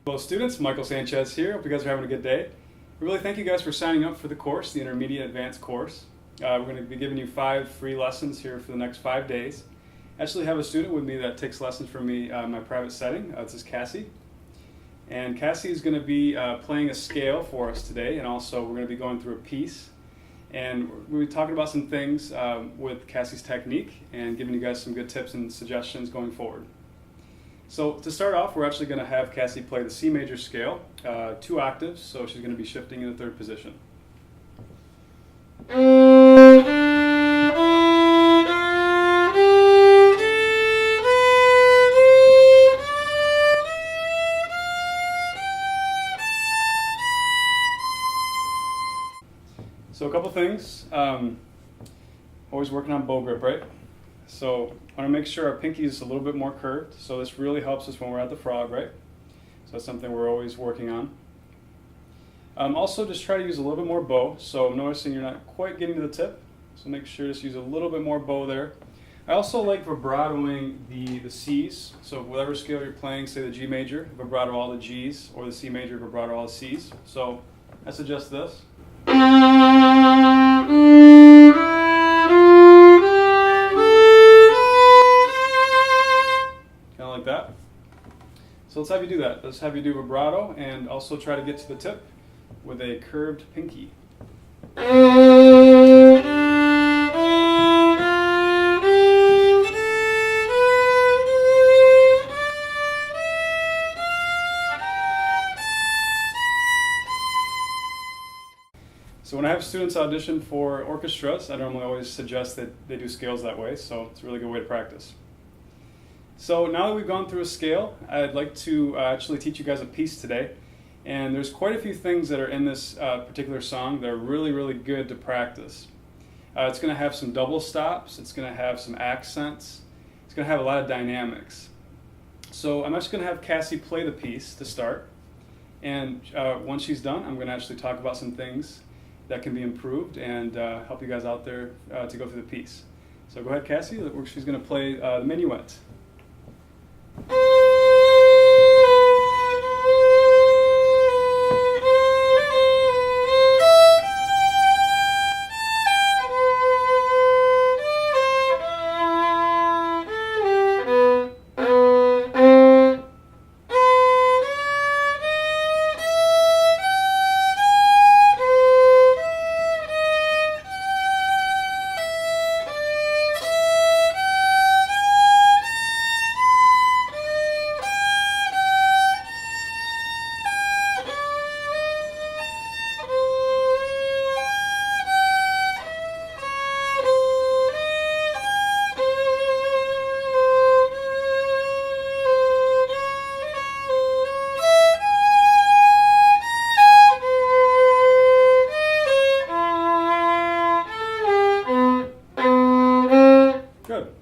Hello students, Michael Sanchez here. Hope you guys are having a good day. We really thank you guys for signing up for the course, the Intermediate Advanced course. We're going to be giving you 5 free lessons here for the next 5 days. I actually have a student with me that takes lessons from me in my private setting. This is Cassie. And Cassie is going to be playing a scale for us today, and also we're going to be going through a piece. And we'll be talking about some things with Cassie's technique and giving you guys some good tips and suggestions going forward. So to start off, we're actually going to have Cassie play the C major scale, 2 octaves, so she's going to be shifting in the 3rd position. So a couple things, always working on bow grip, right? So I want to make sure our pinky is a little bit more curved, so this really helps us when we're at the frog, right? So that's something we're always working on. Also just try to use a little bit more bow, so I'm noticing you're not quite getting to the tip, so make sure to just use a little bit more bow there. I also like vibratoing the C's, so whatever scale you're playing, say the G major, vibrato all the G's, or the C major, vibrato all the C's. So I suggest this. Like that. So let's have you do that. Let's have you do vibrato and also try to get to the tip with a curved pinky. So when I have students audition for orchestras, I normally always suggest that they do scales that way, so it's a really good way to practice. So now that we've gone through a scale, I'd like to actually teach you guys a piece today. And there's quite a few things that are in this particular song that are really, really good to practice. It's going to have some double stops, it's going to have some accents, it's going to have a lot of dynamics. So I'm just going to have Cassie play the piece to start. And once she's done, I'm going to actually talk about some things that can be improved and help you guys out there to go through the piece. So go ahead, Cassie. She's going to play the minuet.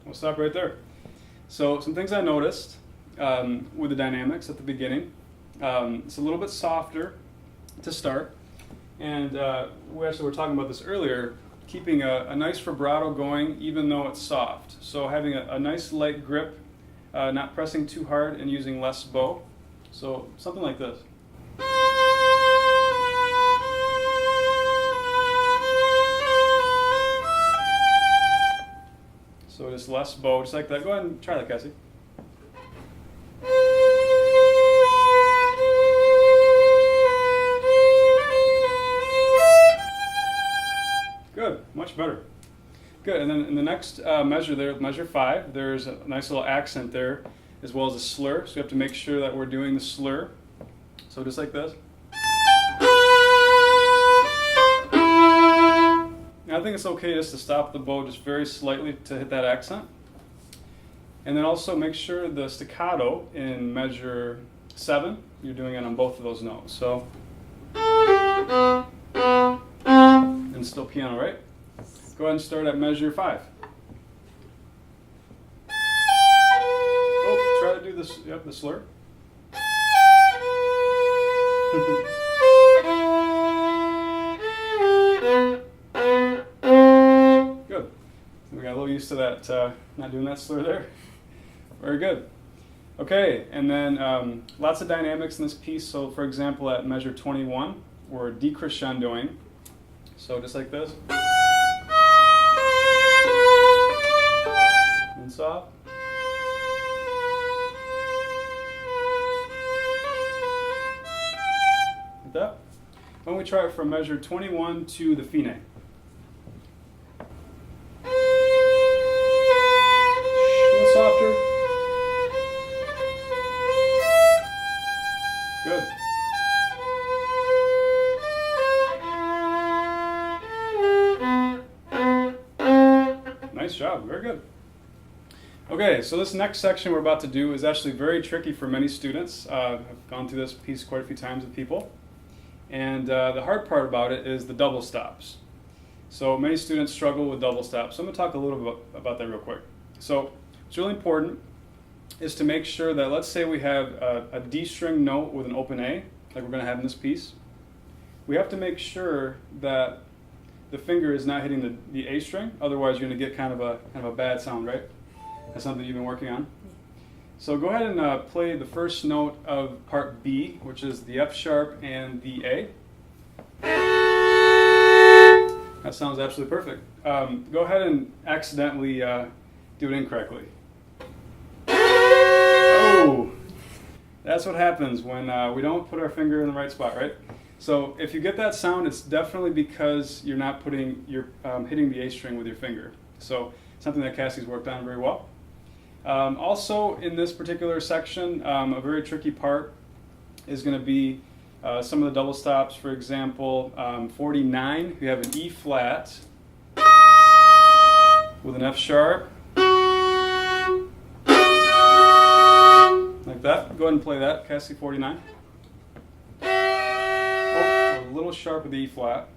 We'll stop right there. So some things I noticed with the dynamics at the beginning. It's a little bit softer to start, and we were talking about this earlier, keeping a nice vibrato going even though it's soft. So having a nice light grip, not pressing too hard and using less bow. So something like this. So just less bow, just like that. Go ahead and try that, Cassie. Good, much better. Good, and then in the next measure there, measure 5, there's a nice little accent there, as well as a slur. So you have to make sure that we're doing the slur. So just like this. I think it's okay just to stop the bow just very slightly to hit that accent. And then also make sure the staccato in measure 7, you're doing it on both of those notes. So, and still piano, right? Go ahead and start at measure 5. Oh, try to do this, yep, the slur. Good. We got a little used to that, not doing that slur there. Very good. Okay, and then lots of dynamics in this piece. So for example, at measure 21, we're decrescendoing. So just like this. And soft. Like that. Why don't we try it from measure 21 to the fine. A little softer. Good. Nice job, very good. Okay, so this next section we're about to do is actually very tricky for many students. I've gone through this piece quite a few times with people. And the hard part about it is the double stops. So many students struggle with double stops. So I'm going to talk a little bit about that real quick. So what's really important is to make sure that, let's say we have a D string note with an open A, like we're going to have in this piece. We have to make sure that the finger is not hitting the A string, otherwise you're going to get kind of a bad sound, right? That's something you've been working on. So go ahead and play the first note of part B, which is the F sharp and the A. That sounds absolutely perfect. Go ahead and accidentally do it incorrectly. Oh, that's what happens when we don't put our finger in the right spot, right? So if you get that sound, it's definitely because you're not hitting the A string with your finger. So something that Cassie's worked on very well. Also in this particular section, a very tricky part is going to be some of the double stops. For example, 49, you have an E flat with an F sharp, like that. Go ahead and play that, Cassie, 49. Oh, a little sharp with the E flat.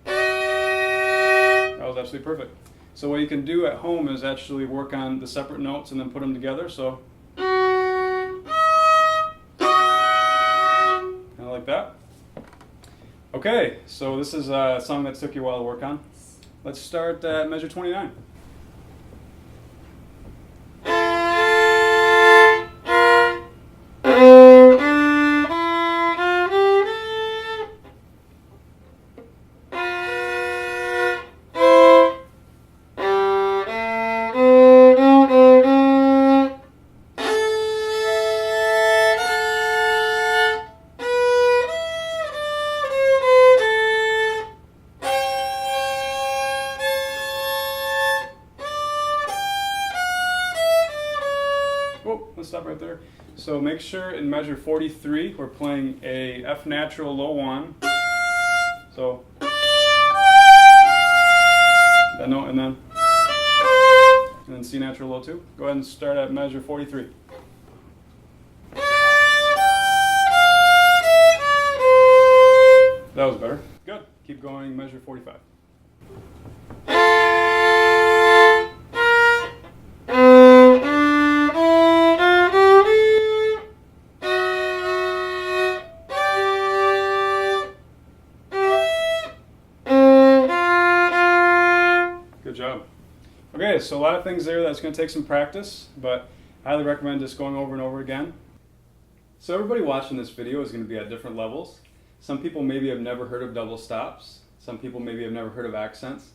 That was absolutely perfect. So what you can do at home is actually work on the separate notes and then put them together. So kind of like that. Okay, so this is a song that took you a while to work on. Let's start at measure 29. Oh, let's stop right there. So make sure in measure 43 we're playing a F natural low 1. So that note and then C natural low 2. Go ahead and start at measure 43. That was better. Good. Keep going, measure 45. Good job. Okay, so a lot of things there that's going to take some practice, but I highly recommend just going over and over again. So everybody watching this video is going to be at different levels. Some people maybe have never heard of double stops. Some people maybe have never heard of accents.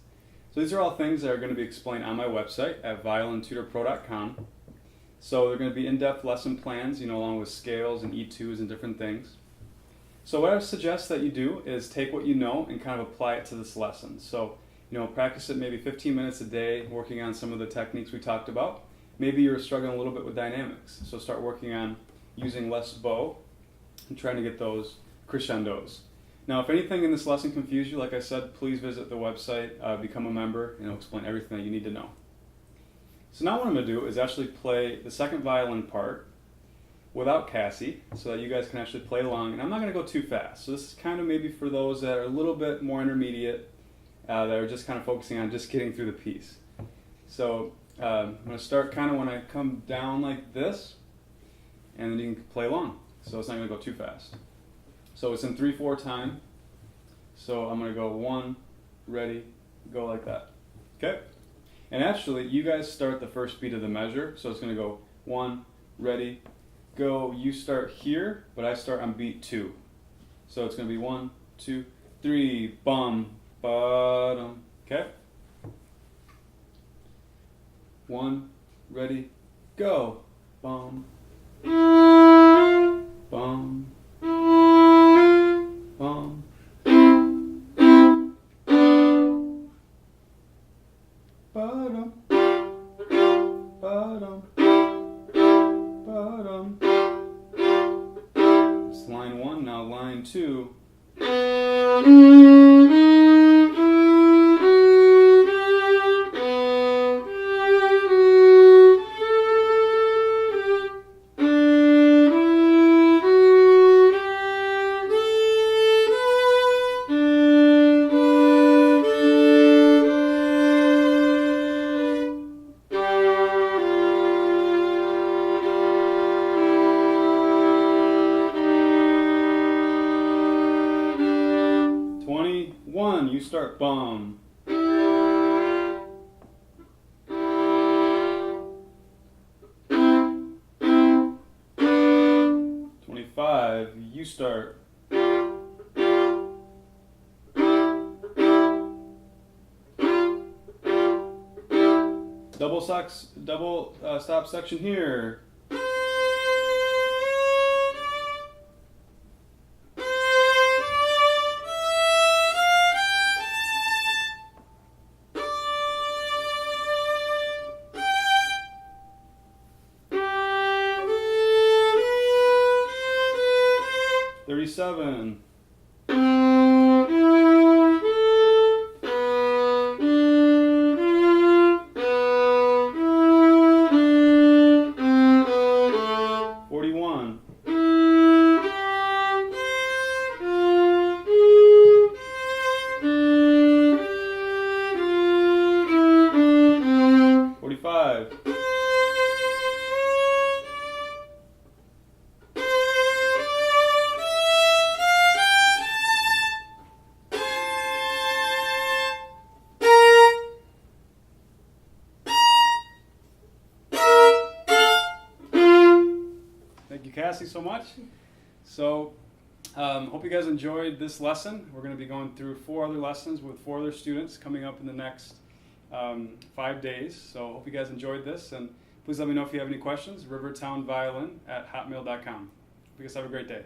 So these are all things that are going to be explained on my website at violintutorpro.com. So they're going to be in-depth lesson plans, along with scales and E2s and different things. So what I suggest that you do is take what you know and kind of apply it to this lesson. So, practice it maybe 15 minutes a day, working on some of the techniques we talked about. Maybe you're struggling a little bit with dynamics, so start working on using less bow and trying to get those crescendos. Now, if anything in this lesson confused you, like I said, please visit the website, become a member, and it'll explain everything that you need to know. So now what I'm going to do is actually play the second violin part without Cassie, so that you guys can actually play along. And I'm not going to go too fast. So this is kind of maybe for those that are a little bit more intermediate, that are just kind of focusing on just getting through the piece. So I'm going to start kind of when I come down like this, and then you can play along. So it's not going to go too fast. So it's in 3/4 time. So I'm going to go 1, ready, go like that. Okay? And actually, you guys start the first beat of the measure. So it's going to go 1, ready, go, you start here, but I start on beat 2. So it's going to be 1, 2, 3, bum, ba-dum. Okay? 1, ready, go. Bum, bum, bum. Ba-dum, ba-dum, ba-dum. It's line 1, now line 2. 21, you start bum. 25, you start. Double stop section here. 37. 41. 45. 'Thank you, Cassie, so much. So, hope you guys enjoyed this lesson. We're going to be going through 4 other lessons with 4 other students coming up in the next 5 days. So, hope you guys enjoyed this, and please let me know if you have any questions. rivertownviolin@hotmail.com. Hope you guys have a great day.